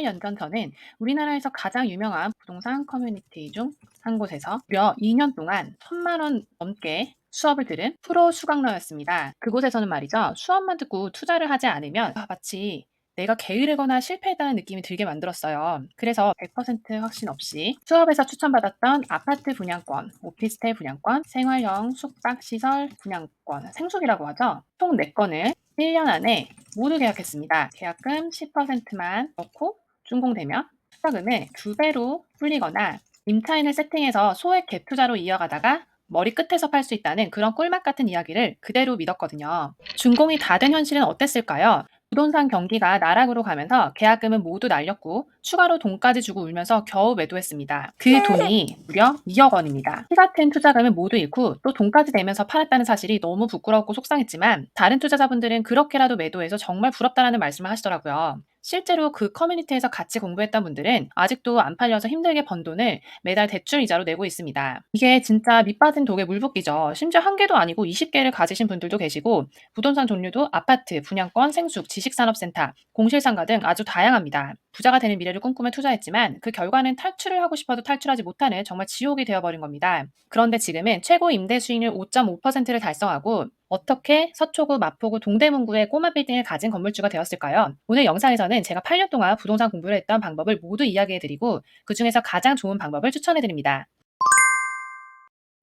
8년 전 저는 우리나라에서 가장 유명한 부동산 커뮤니티 중 한 곳에서 무려 2년 동안 1,000만 원 넘게 수업을 들은 프로 수강러였습니다. 그곳에서는 말이죠. 수업만 듣고 투자를 하지 않으면 마치 내가 게으르거나 실패했다는 느낌이 들게 만들었어요. 그래서 100% 확신 없이 수업에서 추천받았던 아파트 분양권, 오피스텔 분양권, 생활형 숙박시설 분양권, 생숙이라고 하죠. 총 4건을 1년 안에 모두 계약했습니다. 계약금 10%만 넣고 준공되면 투자금을 2배로 불리거나 임차인을 세팅해서 소액 갭 투자로 이어가다가 머리끝에서 팔 수 있다는 그런 꿀맛 같은 이야기를 그대로 믿었거든요. 준공이 다 된 현실은 어땠을까요? 부동산 경기가 나락으로 가면서 계약금은 모두 날렸고 추가로 돈까지 주고 울면서 겨우 매도했습니다. 그 돈이 무려 2억 원입니다. 피 같은 투자금을 모두 잃고 또 돈까지 내면서 팔았다는 사실이 너무 부끄럽고 속상했지만 다른 투자자분들은 그렇게라도 매도해서 정말 부럽다라는 말씀을 하시더라고요. 실제로 그 커뮤니티에서 같이 공부했던 분들은 아직도 안 팔려서 힘들게 번 돈을 매달 대출 이자로 내고 있습니다. 이게 진짜 밑 빠진 독에 물 붓기죠. 심지어 한 개도 아니고 20개를 가지신 분들도 계시고 부동산 종류도 아파트, 분양권, 생숙, 지식산업센터, 공실상가 등 아주 다양합니다. 부자가 되는 미래를 꿈꾸며 투자했지만 그 결과는 탈출을 하고 싶어도 탈출하지 못하는 정말 지옥이 되어버린 겁니다. 그런데 지금은 최고 임대 수익률 5.5%를 달성하고 어떻게 서초구, 마포구, 동대문구의 꼬마 빌딩을 가진 건물주가 되었을까요? 오늘 영상에서는 제가 8년 동안 부동산 공부를 했던 방법을 모두 이야기해드리고 그 중에서 가장 좋은 방법을 추천해드립니다.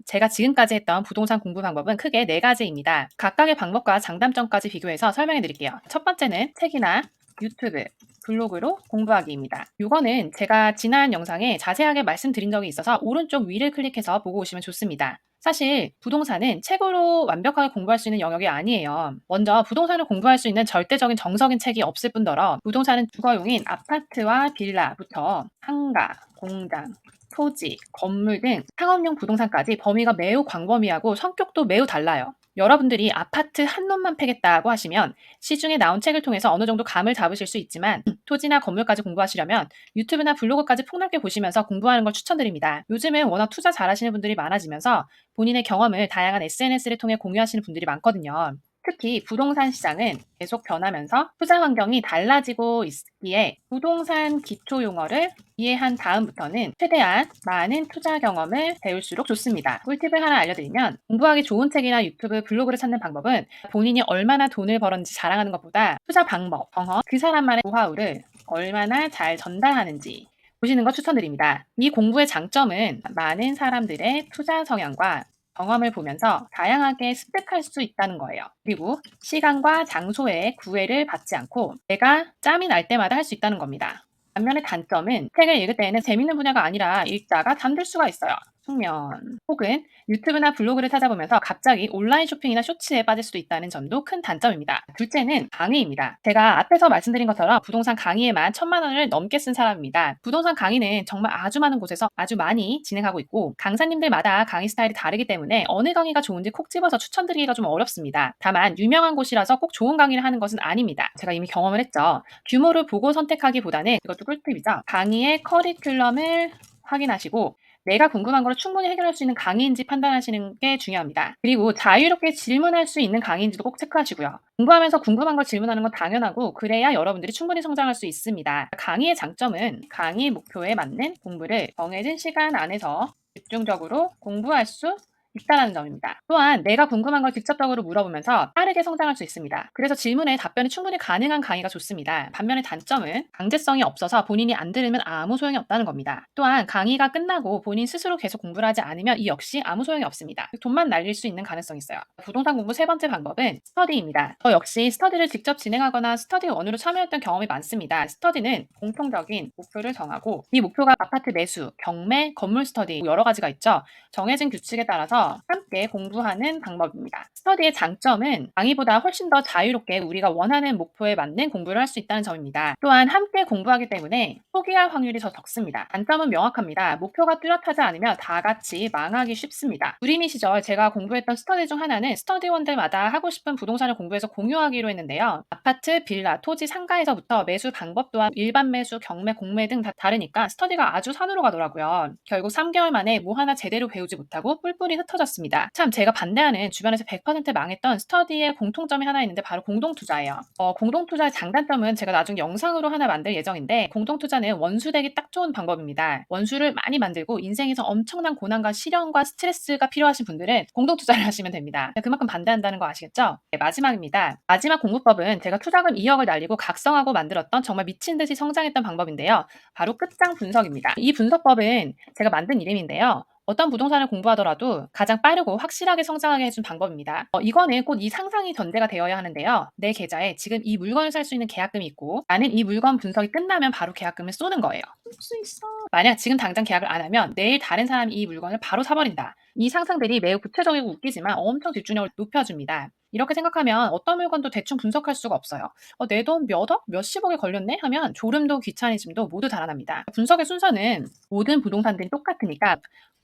제가 지금까지 했던 부동산 공부 방법은 크게 4가지입니다. 각각의 방법과 장단점까지 비교해서 설명해 드릴게요. 첫 번째는 책이나 유튜브, 블로그로 공부하기입니다. 이거는 제가 지난 영상에 자세하게 말씀드린 적이 있어서 오른쪽 위를 클릭해서 보고 오시면 좋습니다. 사실 부동산은 책으로 완벽하게 공부할 수 있는 영역이 아니에요. 먼저 부동산을 공부할 수 있는 절대적인 정석인 책이 없을 뿐더러 부동산은 주거용인 아파트와 빌라부터 상가, 공장, 토지, 건물 등 상업용 부동산까지 범위가 매우 광범위하고 성격도 매우 달라요. 여러분들이 아파트 한 놈만 패겠다고 하시면 시중에 나온 책을 통해서 어느 정도 감을 잡으실 수 있지만 토지나 건물까지 공부하시려면 유튜브나 블로그까지 폭넓게 보시면서 공부하는 걸 추천드립니다. 요즘은 워낙 투자 잘하시는 분들이 많아지면서 본인의 경험을 다양한 SNS를 통해 공유하시는 분들이 많거든요. 특히 부동산 시장은 계속 변하면서 투자 환경이 달라지고 있기에 부동산 기초 용어를 이해한 다음부터는 최대한 많은 투자 경험을 배울수록 좋습니다. 꿀팁을 하나 알려드리면 공부하기 좋은 책이나 유튜브, 블로그를 찾는 방법은 본인이 얼마나 돈을 벌었는지 자랑하는 것보다 투자 방법, 경험, 그 사람만의 노하우를 얼마나 잘 전달하는지 보시는 거 추천드립니다. 이 공부의 장점은 많은 사람들의 투자 성향과 경험을 보면서 다양하게 습득할 수 있다는 거예요. 그리고 시간과 장소에 구애를 받지 않고 내가 짬이 날 때마다 할 수 있다는 겁니다. 반면에 단점은 책을 읽을 때에는 재밌는 분야가 아니라 읽다가 잠들 수가 있어요. 숙면 혹은 유튜브나 블로그를 찾아보면서 갑자기 온라인 쇼핑이나 쇼츠에 빠질 수도 있다는 점도 큰 단점입니다. 둘째는 강의입니다. 제가 앞에서 말씀드린 것처럼 부동산 강의에만 1,000만 원을 넘게 쓴 사람입니다. 부동산 강의는 정말 아주 많은 곳에서 아주 많이 진행하고 있고 강사님들마다 강의 스타일이 다르기 때문에 어느 강의가 좋은지 콕 집어서 추천드리기가 좀 어렵습니다. 다만 유명한 곳이라서 꼭 좋은 강의를 하는 것은 아닙니다. 제가 이미 경험을 했죠. 규모를 보고 선택하기보다는 이것도 꿀팁이죠. 강의의 커리큘럼을 확인하시고 내가 궁금한 걸 충분히 해결할 수 있는 강의인지 판단하시는 게 중요합니다. 그리고 자유롭게 질문할 수 있는 강의인지도 꼭 체크하시고요. 공부하면서 궁금한 걸 질문하는 건 당연하고 그래야 여러분들이 충분히 성장할 수 있습니다. 강의의 장점은 강의 목표에 맞는 공부를 정해진 시간 안에서 집중적으로 공부할 수 있다는 점입니다. 또한 내가 궁금한 걸 직접적으로 물어보면서 빠르게 성장할 수 있습니다. 그래서 질문에 답변이 충분히 가능한 강의가 좋습니다. 반면에 단점은 강제성이 없어서 본인이 안 들으면 아무 소용이 없다는 겁니다. 또한 강의가 끝나고 본인 스스로 계속 공부를 하지 않으면 이 역시 아무 소용이 없습니다. 돈만 날릴 수 있는 가능성이 있어요. 부동산 공부 세 번째 방법은 스터디입니다. 저 역시 스터디를 직접 진행하거나 스터디 원으로 참여했던 경험이 많습니다. 스터디는 공통적인 목표를 정하고 이 목표가 아파트 매수, 경매, 건물 스터디 여러 가지가 있죠. 정해진 규칙에 따라서 함께 공부하는 방법입니다. 스터디의 장점은 강의보다 훨씬 더 자유롭게 우리가 원하는 목표에 맞는 공부를 할 수 있다는 점입니다. 또한 함께 공부하기 때문에 포기할 확률이 더 적습니다. 단점은 명확합니다. 목표가 뚜렷하지 않으면 다 같이 망하기 쉽습니다. 구리미 시절 제가 공부했던 스터디 중 하나는 스터디원들마다 하고 싶은 부동산을 공부해서 공유하기로 했는데요. 아파트, 빌라, 토지, 상가에서부터 매수 방법 또한 일반 매수, 경매, 공매 등 다 다르니까 스터디가 아주 산으로 가더라고요. 결국 3개월 만에 뭐 하나 제대로 배우지 못하고 뿔뿔이 흩어져 터졌습니다. 참 제가 반대하는 주변에서 100% 망했던 스터디의 공통점이 하나 있는데 바로 공동투자예요. 공동투자의 장단점은 제가 나중에 영상으로 하나 만들 예정인데 공동투자는 원수되기 딱 좋은 방법입니다. 원수를 많이 만들고 인생에서 엄청난 고난과 시련과 스트레스가 필요하신 분들은 공동투자를 하시면 됩니다. 그만큼 반대한다는 거 아시겠죠? 네, 마지막입니다. 마지막 공부법은 제가 투자금 2억을 날리고 각성하고 만들었던 정말 미친 듯이 성장했던 방법인데요. 바로 끝장 분석입니다. 이 분석법은 제가 만든 이름인데요. 어떤 부동산을 공부하더라도 가장 빠르고 확실하게 성장하게 해준 방법입니다. 이거는 꼭 이 상상이 전제가 되어야 하는데요. 내 계좌에 지금 이 물건을 살 수 있는 계약금이 있고 나는 이 물건 분석이 끝나면 바로 계약금을 쏘는 거예요. 쏠 수 있어. 만약 지금 당장 계약을 안 하면 내일 다른 사람이 이 물건을 바로 사버린다. 이 상상들이 매우 구체적이고 웃기지만 엄청 집중력을 높여줍니다. 이렇게 생각하면 어떤 물건도 대충 분석할 수가 없어요. 내 돈 몇 억? 몇십억이 걸렸네? 하면 졸음도 귀차니즘도 모두 달아납니다. 분석의 순서는 모든 부동산들이 똑같으니까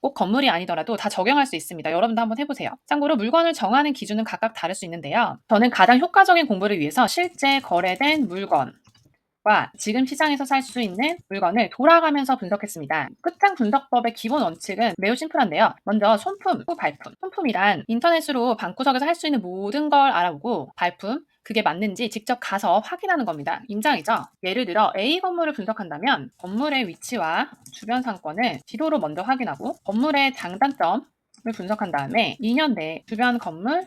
꼭 건물이 아니더라도 다 적용할 수 있습니다. 여러분도 한번 해보세요. 참고로 물건을 정하는 기준은 각각 다를 수 있는데요. 저는 가장 효과적인 공부를 위해서 실제 거래된 물건 과 지금 시장에서 살 수 있는 물건을 돌아가면서 분석했습니다. 끝장 분석법의 기본 원칙은 매우 심플한데요. 먼저 손품, 후 발품. 손품이란 인터넷으로 방구석에서 할 수 있는 모든 걸 알아보고 발품, 그게 맞는지 직접 가서 확인하는 겁니다. 임장이죠. 예를 들어 A 건물을 분석한다면 건물의 위치와 주변 상권을 지도로 먼저 확인하고 건물의 장단점을 분석한 다음에 2년 내에 주변 건물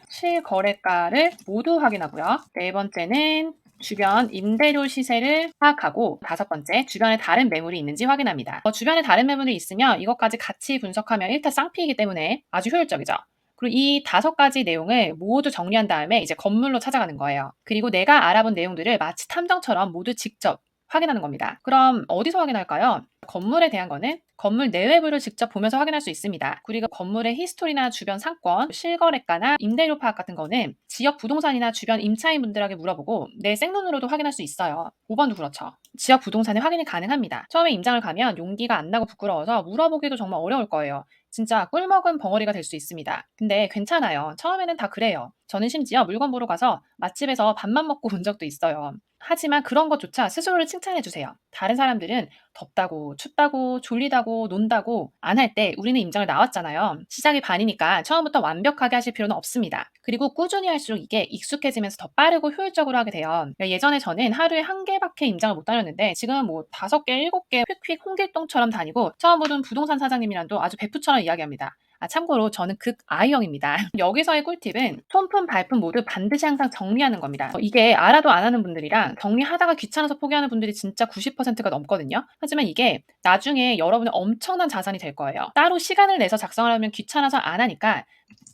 실거래가를 모두 확인하고요. 네 번째는 주변 임대료 시세를 파악하고 다섯 번째, 주변에 다른 매물이 있는지 확인합니다. 주변에 다른 매물이 있으면 이것까지 같이 분석하면 일타쌍피이기 때문에 아주 효율적이죠. 그리고 이 다섯 가지 내용을 모두 정리한 다음에 이제 건물로 찾아가는 거예요. 그리고 내가 알아본 내용들을 마치 탐정처럼 모두 직접 확인하는 겁니다. 그럼 어디서 확인할까요? 건물에 대한 거는 건물 내외부를 직접 보면서 확인할 수 있습니다. 그리고 건물의 히스토리나 주변 상권, 실거래가나 임대료 파악 같은 거는 지역 부동산이나 주변 임차인분들에게 물어보고 내 생눈으로도 확인할 수 있어요. 5번도 그렇죠. 지역 부동산에 확인이 가능합니다. 처음에 임장을 가면 용기가 안 나고 부끄러워서 물어보기도 정말 어려울 거예요. 진짜 꿀먹은 벙어리가 될 수 있습니다. 근데 괜찮아요. 처음에는 다 그래요. 저는 심지어 물건 보러 가서 맛집에서 밥만 먹고 온 적도 있어요. 하지만 그런 것조차 스스로를 칭찬해 주세요. 다른 사람들은 덥다고, 춥다고, 졸리다고, 논다고 안 할 때 우리는 임장을 나왔잖아요. 시작이 반이니까 처음부터 완벽하게 하실 필요는 없습니다. 그리고 꾸준히 할수록 이게 익숙해지면서 더 빠르고 효율적으로 하게 돼요. 예전에 저는 하루에 한 개밖에 임장을 못 다녔는데 지금은 뭐 5개, 7개 휙휙 홍길동처럼 다니고 처음 보던 부동산 사장님이랑도 아주 베프처럼 이야기합니다. 참고로 저는 극 I형입니다. 여기서의 꿀팁은 손품, 발품 모두 반드시 항상 정리하는 겁니다. 이게 알아도 안 하는 분들이랑 정리하다가 귀찮아서 포기하는 분들이 진짜 90%가 넘거든요. 하지만 이게 나중에 여러분의 엄청난 자산이 될 거예요. 따로 시간을 내서 작성을 하면 귀찮아서 안 하니까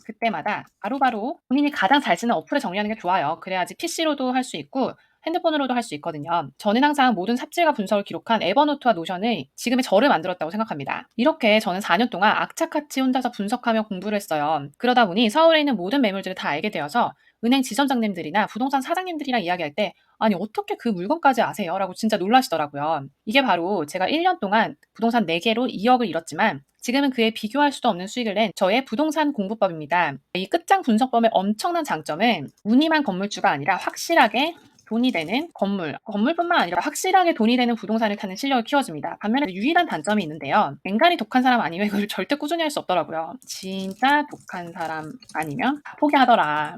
그때마다 바로바로 본인이 가장 잘 쓰는 어플에 정리하는 게 좋아요. 그래야지 PC로도 할 수 있고 핸드폰으로도 할 수 있거든요. 저는 항상 모든 삽질과 분석을 기록한 에버노트와 노션의 지금의 저를 만들었다고 생각합니다. 이렇게 저는 4년 동안 악착같이 혼자서 분석하며 공부를 했어요. 그러다 보니 서울에 있는 모든 매물들을 다 알게 되어서 은행 지점장님들이나 부동산 사장님들이랑 이야기할 때 아니 어떻게 그 물건까지 아세요? 라고 진짜 놀라시더라고요. 이게 바로 제가 1년 동안 부동산 4개로 2억을 잃었지만 지금은 그에 비교할 수도 없는 수익을 낸 저의 부동산 공부법입니다. 이 끝장 분석법의 엄청난 장점은 무늬만 건물주가 아니라 확실하게 돈이 되는 건물뿐만 아니라 확실하게 돈이 되는 부동산을 타는 실력을 키워줍니다. 반면에 유일한 단점이 있는데요. 맹간이 독한 사람 아니면 이걸 절대 꾸준히 할 수 없더라고요. 진짜 독한 사람 아니면 포기하더라.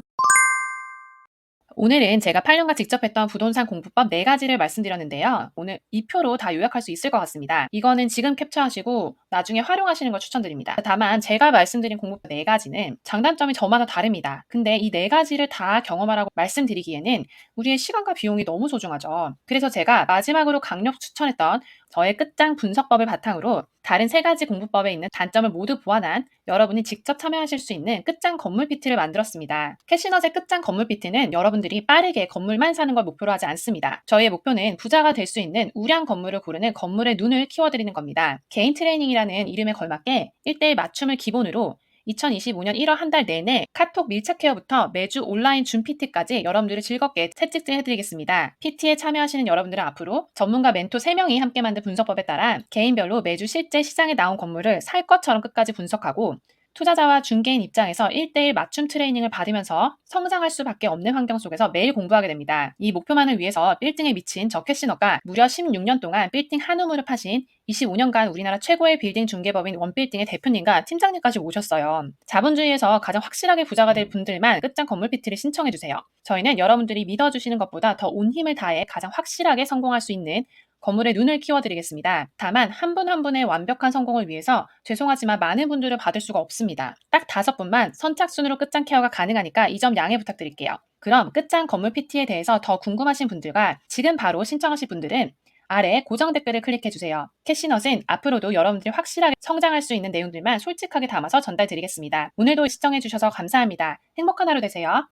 오늘은 제가 8년간 직접 했던 부동산 공부법 4가지를 말씀드렸는데요. 오늘 2표로 다 요약할 수 있을 것 같습니다. 이거는 지금 캡처하시고 나중에 활용하시는 걸 추천드립니다. 다만 제가 말씀드린 공부법 4가지는 장단점이 저마다 다릅니다. 근데 이 4가지를 다 경험하라고 말씀드리기에는 우리의 시간과 비용이 너무 소중하죠. 그래서 제가 마지막으로 강력 추천했던 저의 끝장 분석법을 바탕으로 다른 3가지 공부법에 있는 단점을 모두 보완한 여러분이 직접 참여하실 수 있는 끝장 건물 PT를 만들었습니다. 캐시넛의 끝장 건물 PT는 여러분들이 빠르게 건물만 사는 걸 목표로 하지 않습니다. 저희의 목표는 부자가 될 수 있는 우량 건물을 고르는 건물의 눈을 키워드리는 겁니다. 개인 트레이닝이라는 이름에 걸맞게 1:1 맞춤을 기본으로 2025년 1월 한 달 내내 카톡 밀착 케어부터 매주 온라인 줌 PT까지 여러분들을 즐겁게 채찍질해드리겠습니다. PT에 참여하시는 여러분들은 앞으로 전문가 멘토 3명이 함께 만든 분석법에 따라 개인별로 매주 실제 시장에 나온 건물을 살 것처럼 끝까지 분석하고 투자자와 중개인 입장에서 1대1 맞춤 트레이닝을 받으면서 성장할 수밖에 없는 환경 속에서 매일 공부하게 됩니다. 이 목표만을 위해서 빌딩에 미친 저 캐시너가 무려 16년 동안 빌딩 한 우물을 파신 25년간 우리나라 최고의 빌딩 중개법인 원빌딩의 대표님과 팀장님까지 모셨어요. 자본주의에서 가장 확실하게 부자가 될 분들만 끝장 건물 PT를 신청해주세요. 저희는 여러분들이 믿어주시는 것보다 더 온 힘을 다해 가장 확실하게 성공할 수 있는 건물의 눈을 키워드리겠습니다. 다만 한 분 한 분의 완벽한 성공을 위해서 죄송하지만 많은 분들을 받을 수가 없습니다. 딱 5분만 선착순으로 끝장 케어가 가능하니까 이 점 양해 부탁드릴게요. 그럼 끝장 건물 PT에 대해서 더 궁금하신 분들과 지금 바로 신청하실 분들은 아래 고정 댓글을 클릭해주세요. 캐시넛은 앞으로도 여러분들이 확실하게 성장할 수 있는 내용들만 솔직하게 담아서 전달드리겠습니다. 오늘도 시청해주셔서 감사합니다. 행복한 하루 되세요.